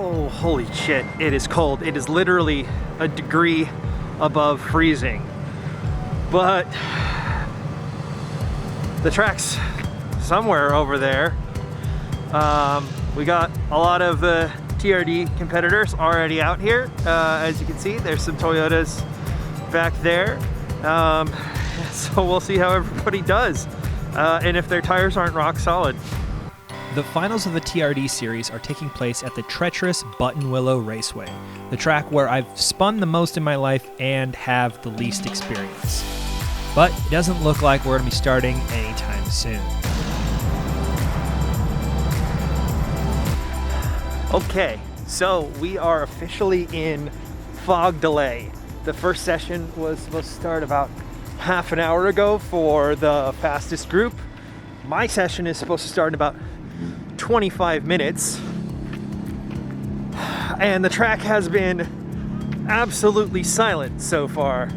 Oh, holy shit, it is cold. It is literally a degree above freezing. But the track's somewhere over there. We got a lot of TRD competitors already out here. As you can see, there's some Toyotas back there. So we'll see how everybody does and if their tires aren't rock solid. The finals of the TRD Series are taking place at the treacherous Button Willow Raceway, the track where I've spun the most in my life and have the least experience. But it doesn't look like we're going to be starting anytime soon. Okay, so we are officially in fog delay. The first session was supposed to start about half an hour ago for the fastest group. My session is supposed to start in about 25 minutes. And the track has been absolutely silent so far.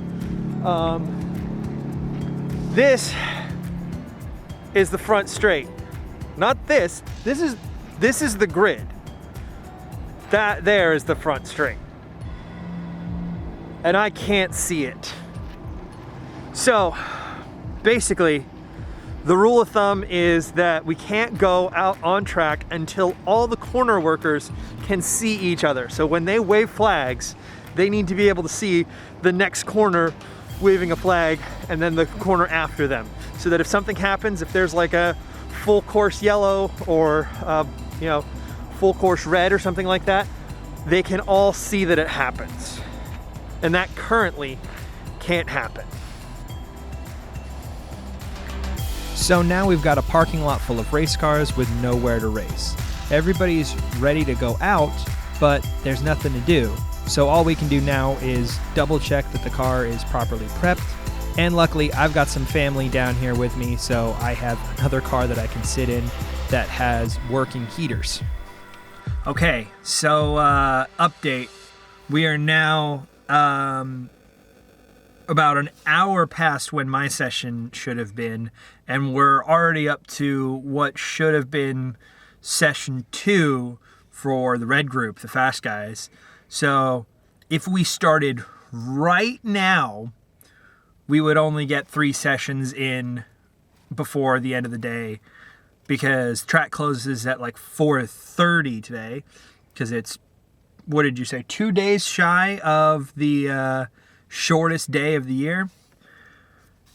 This is the front straight. Not this. This is the grid. That there is the front straight. And I can't see it. So basically, the rule of thumb is that we can't go out on track until all the corner workers can see each other. So when they wave flags, they need to be able to see the next corner waving a flag and then the corner after them. So that if something happens, if there's like a full course yellow or full course red or something like that, they can all see that it happens. And that currently can't happen. So now we've got a parking lot full of race cars with nowhere to race. Everybody's ready to go out, but there's nothing to do. So all we can do now is double check that the car is properly prepped. And luckily I've got some family down here with me, so I have another car that I can sit in that has working heaters. Okay, so update. We are now about an hour past when my session should have been, and we're already up to what should have been session 2 for the red group, the fast guys. So if we started right now, we would only get 3 sessions in before the end of the day, because track closes at like 4:30 today, because it's, what did you say, 2 days shy of the shortest day of the year.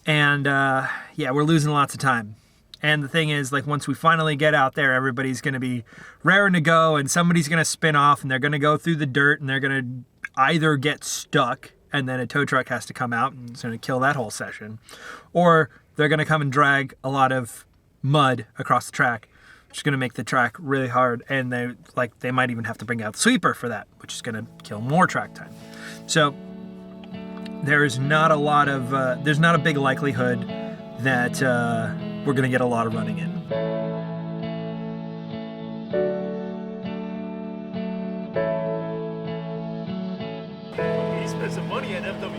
And yeah, we're losing lots of time. And the thing is, like, once we finally get out there, everybody's going to be raring to go, and somebody's going to spin off, and they're going to go through the dirt, and they're going to either get stuck, and then a tow truck has to come out and it's going to kill that whole session, or they're going to come and drag a lot of mud across the track, which is going to make the track really hard, and they might even have to bring out the sweeper for that, which is going to kill more track time. So there's not a big likelihood that we're going to get a lot of running in.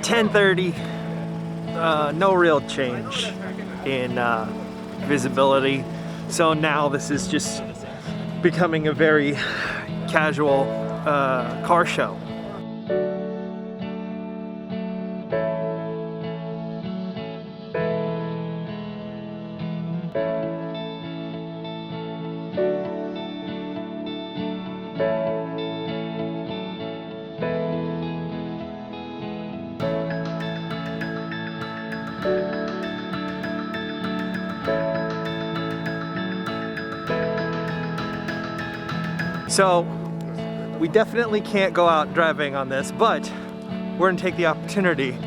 10:30. No real change in visibility. So now this is just becoming a very casual car show. So we definitely can't go out driving on this, but we're gonna take the opportunity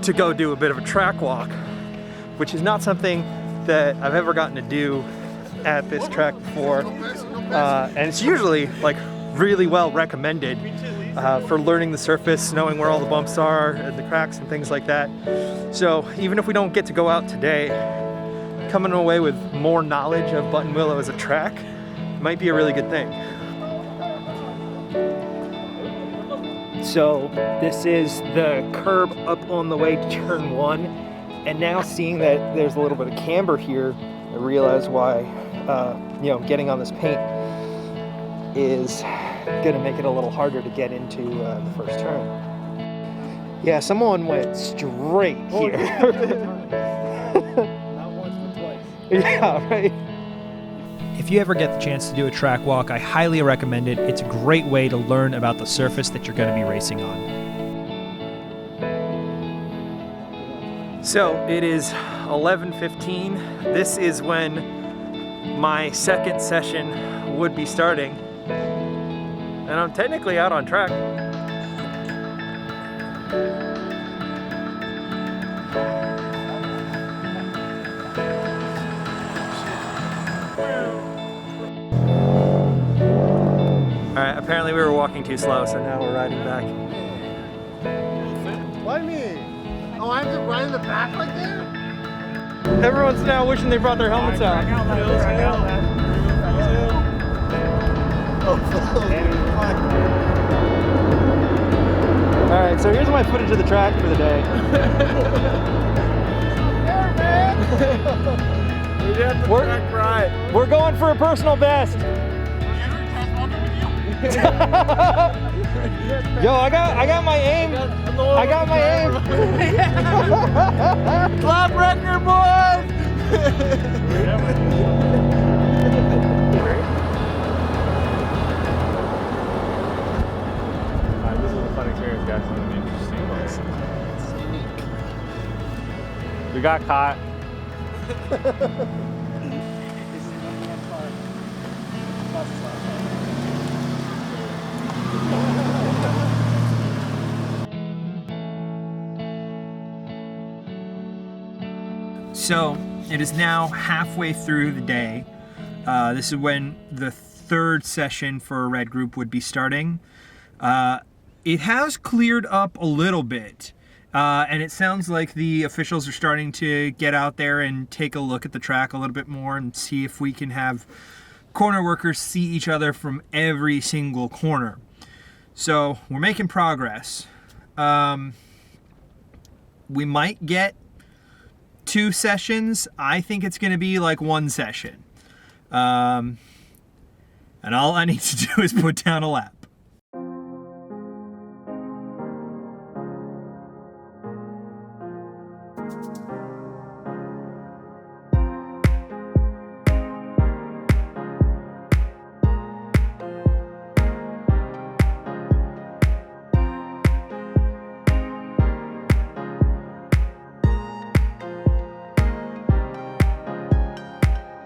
to go do a bit of a track walk, which is not something that I've ever gotten to do at this track before. And it's usually like really well recommended for learning the surface, knowing where all the bumps are and the cracks and things like that. So even if we don't get to go out today, coming away with more knowledge of Button Willow as a track might be a really good thing. So this is the curb up on the way to turn 1, and now seeing that there's a little bit of camber here, I realize why getting on this paint is gonna make it a little harder to get into the first turn. Yeah, someone went straight here. Not once, but twice. Yeah, right. If you ever get the chance to do a track walk, I highly recommend it. It's a great way to learn about the surface that you're going to be racing on. So it is 11:15. This is when my second session would be starting. And I'm technically out on track. Alright, apparently we were walking too slow, so now we're riding back. Why me? Oh, I have to ride in the back like that? Everyone's now wishing they brought their helmets out. Alright, so here's my footage of the track for the day. We're going for a personal best. Yo, I got my aim. I got my aim. Club record, boys! This was a fun experience, guys. Interesting. We got caught. So it is now halfway through the day. This is when the third session for a red group would be starting. It has cleared up a little bit, and it sounds like the officials are starting to get out there and take a look at the track a little bit more and see if we can have corner workers see each other from every single corner. So we're making progress. We might get 2 sessions. I think it's going to be like 1 session. And all I need to do is put down a lap.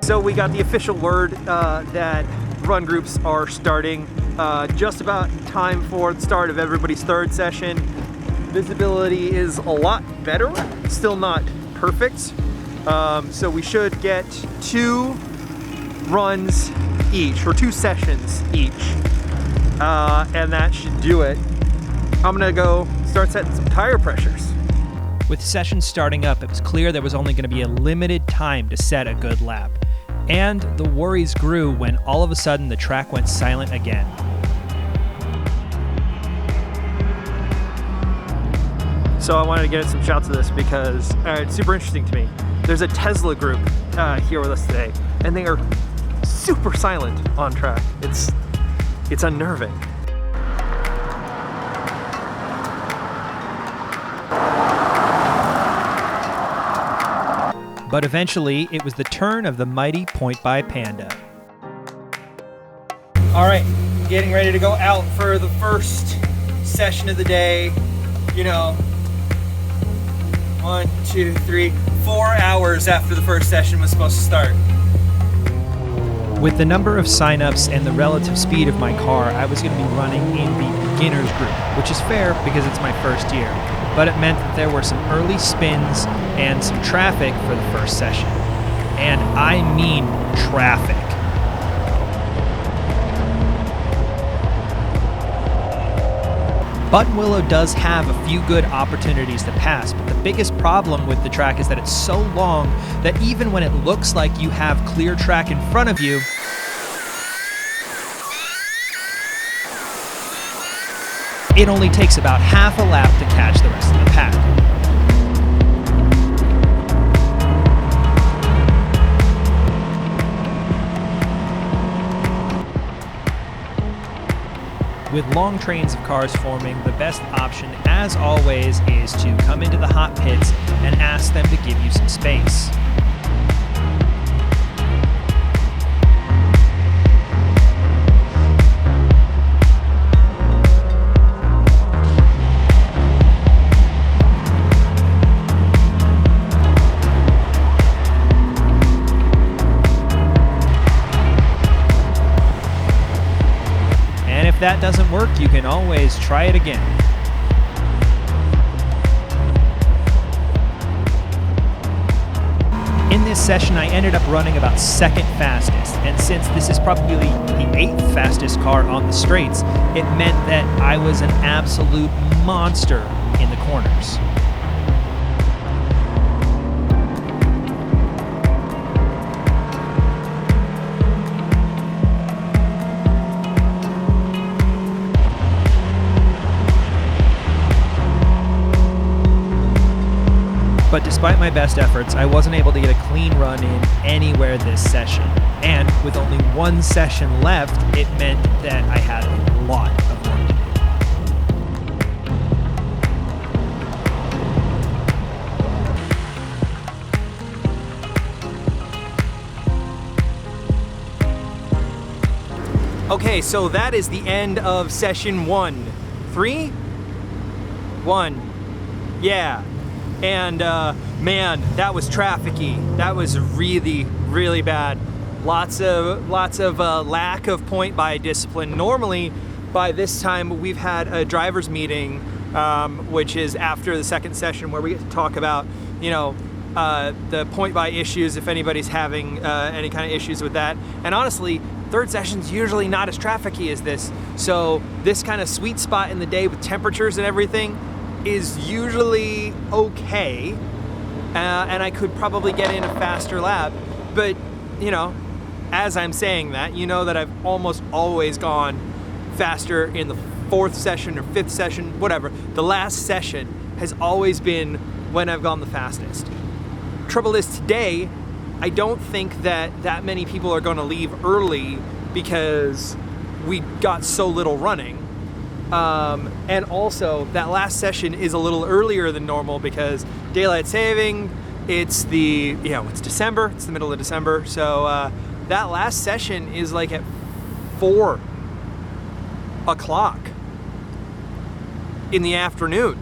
So we got the official word that run groups are starting just about time for the start of everybody's third session. Visibility is a lot better, still not perfect. So we should get 2 runs each, or 2 sessions each. And that should do it. I'm gonna go start setting some tire pressures. With sessions starting up, it was clear there was only going to be a limited time to set a good lap. And the worries grew when all of a sudden the track went silent again. So I wanted to get some shots of this because it's super interesting to me. There's a Tesla group here with us today, and they are super silent on track. It's unnerving. But eventually, it was the turn of the mighty Point by Panda. All right, getting ready to go out for the first session of the day. You know, 1, 2, 3, 4 hours after the first session was supposed to start. With the number of signups and the relative speed of my car, I was going to be running in the beginners group, which is fair because it's my first year. But it meant that there were some early spins and some traffic for the first session. And I mean traffic. Buttonwillow does have a few good opportunities to pass, but the biggest problem with the track is that it's so long that even when it looks like you have clear track in front of you, it only takes about half a lap to catch the rest of the pack. With long trains of cars forming, the best option, as always, is to come into the hot pits and ask them to give you some space. If that doesn't work, you can always try it again. In this session, I ended up running about second fastest, and since this is probably the 8th fastest car on the straights, it meant that I was an absolute monster in the corners. But despite my best efforts, I wasn't able to get a clean run in anywhere this session. And with only one session left, it meant that I had a lot of work to do. Okay, so that is the end of session 1. 3? 1. Yeah. And man, that was trafficy. That was really, really bad. Lots of lack of point buy discipline. Normally, by this time, we've had a driver's meeting, which is after the second session, where we get to talk about, you know, the point buy issues, if anybody's having any kind of issues with that. And honestly, third session's usually not as trafficy as this. So this kind of sweet spot in the day with temperatures and everything is usually okay, and I could probably get in a faster lap, but you know, as I'm saying that, you know that I've almost always gone faster in the 4th session or 5th session, whatever. The last session has always been when I've gone the fastest. Trouble is today, I don't think that many people are going to leave early because we got so little running. And also, that last session is a little earlier than normal because daylight saving, it's December, it's the middle of December, so that last session is like at 4 o'clock in the afternoon.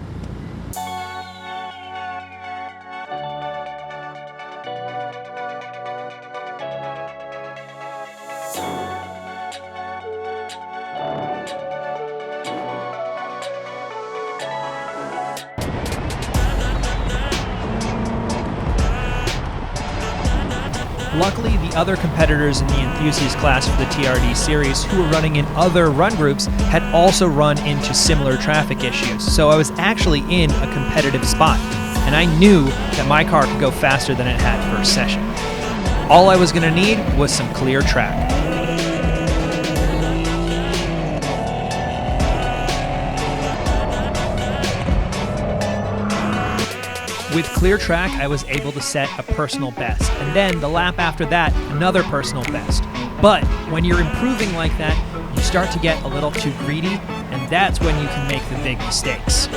Luckily, the other competitors in the enthusiast class for the TRD Series who were running in other run groups had also run into similar traffic issues, so I was actually in a competitive spot, and I knew that my car could go faster than it had first session. All I was going to need was some clear track. With clear track, I was able to set a personal best, and then the lap after that, another personal best. But when you're improving like that, you start to get a little too greedy, and that's when you can make the big mistakes.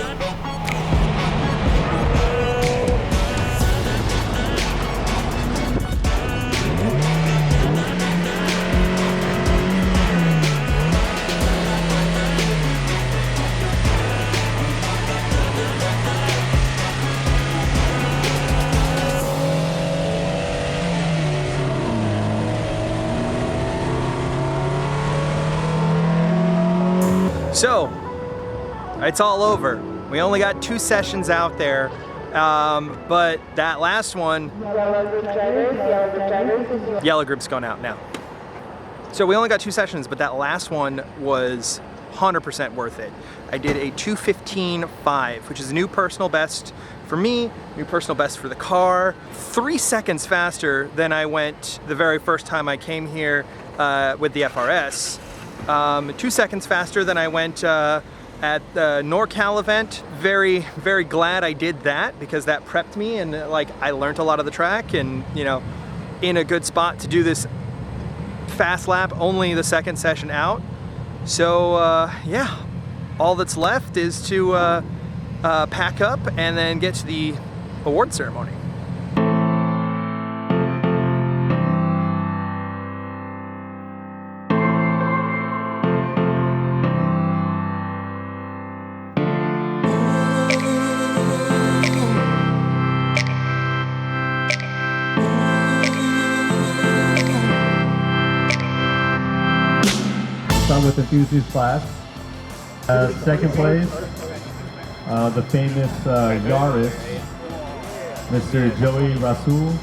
So, it's all over. We only got 2 sessions out there, but that last one, yellow group's going out now. So we only got 2 sessions, but that last one was 100% worth it. I did a 2:15.5, which is a new personal best for me, new personal best for the car. 3 seconds faster than I went the very first time I came here with the FRS. 2 seconds faster than I went at the NorCal event. Very, very glad I did that because that prepped me and like I learned a lot of the track and, you know, in a good spot to do this fast lap, only the second session out. So yeah, all that's left is to pack up and then get to the award ceremony. Start with enthusiast class. Second place, the famous Yaris, Mr. Joey Rasul,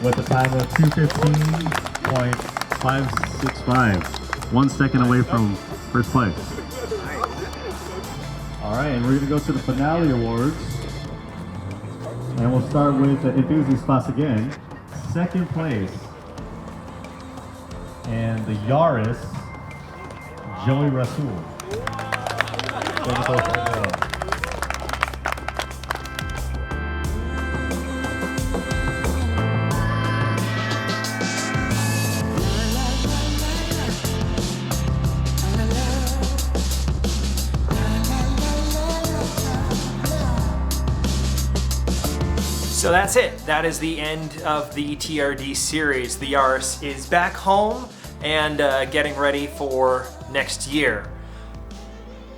with a time of 2:15.565, 1 second away from first place. All right, and we're gonna go to the finale awards, and we'll start with the enthusiast class again. Second place, and the Yaris, Joey Rasul. So that's it. That is the end of the TRD series. The Yaris is back home and getting ready for next year.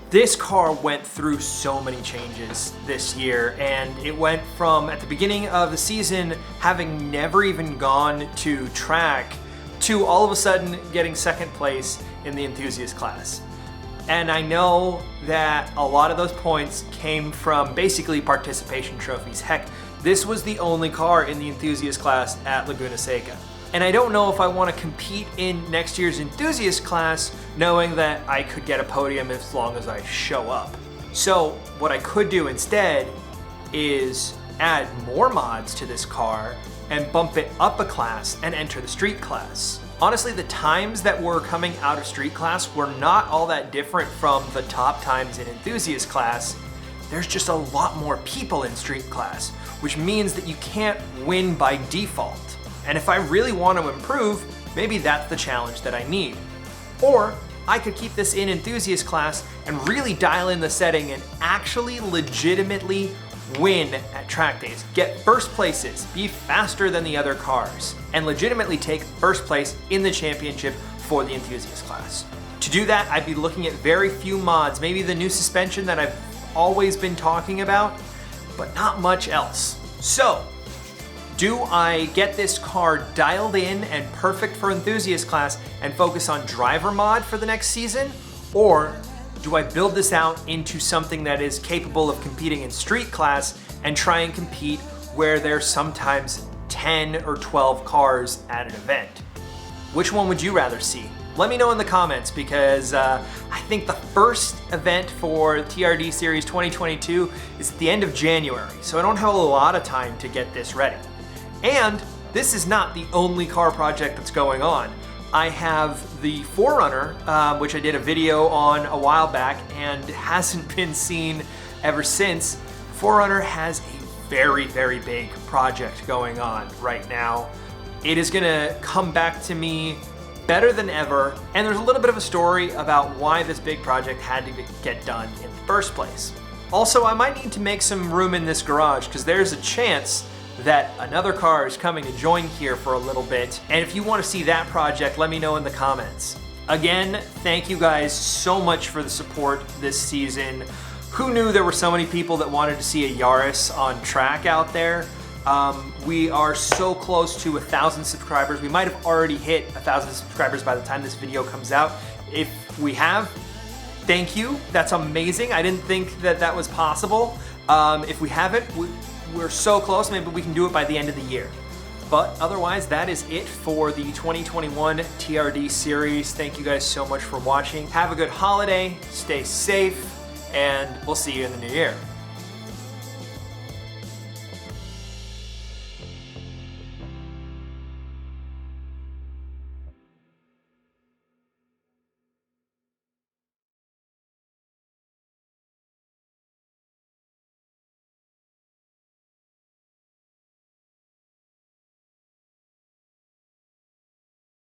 This car went through so many changes this year, and it went from, at the beginning of the season, having never even gone to track, to all of a sudden getting second place in the enthusiast class. And I know that a lot of those points came from basically participation trophies. Heck, this was the only car in the enthusiast class at Laguna Seca. And I don't know if I want to compete in next year's enthusiast class knowing that I could get a podium as long as I show up. So what I could do instead is add more mods to this car and bump it up a class and enter the street class. Honestly, the times that were coming out of street class were not all that different from the top times in enthusiast class. There's just a lot more people in street class, which means that you can't win by default. And if I really want to improve, maybe that's the challenge that I need. Or I could keep this in enthusiast class and really dial in the setting and actually legitimately win at track days. Get first places, be faster than the other cars, and legitimately take first place in the championship for the enthusiast class. To do that, I'd be looking at very few mods, maybe the new suspension that I've always been talking about, but not much else. So, do I get this car dialed in and perfect for enthusiast class and focus on driver mod for the next season? Or do I build this out into something that is capable of competing in street class and try and compete where there's sometimes 10 or 12 cars at an event? Which one would you rather see? Let me know in the comments, because I think the first event for TRD Series 2022 is at the end of January, so I don't have a lot of time to get this ready. And this is not the only car project that's going on. I have the 4Runner, which I did a video on a while back and hasn't been seen ever since. 4Runner has a very, very big project going on right now. It is gonna come back to me better than ever, and there's a little bit of a story about why this big project had to get done in the first place. Also, I might need to make some room in this garage, because there's a chance that another car is coming to join here for a little bit, and if you want to see that project, let me know in the comments. Again, thank you guys so much for the support this season. Who knew there were so many people that wanted to see a Yaris on track out there? We are so close to 1,000 subscribers. We might have already hit 1,000 subscribers by the time this video comes out. If we have, thank you. That's amazing. I didn't think that that was possible. If we haven't, we're so close. Maybe we can do it by the end of the year. But otherwise, that is it for the 2021 TRD series. Thank you guys so much for watching. Have a good holiday, stay safe, and we'll see you in the new year.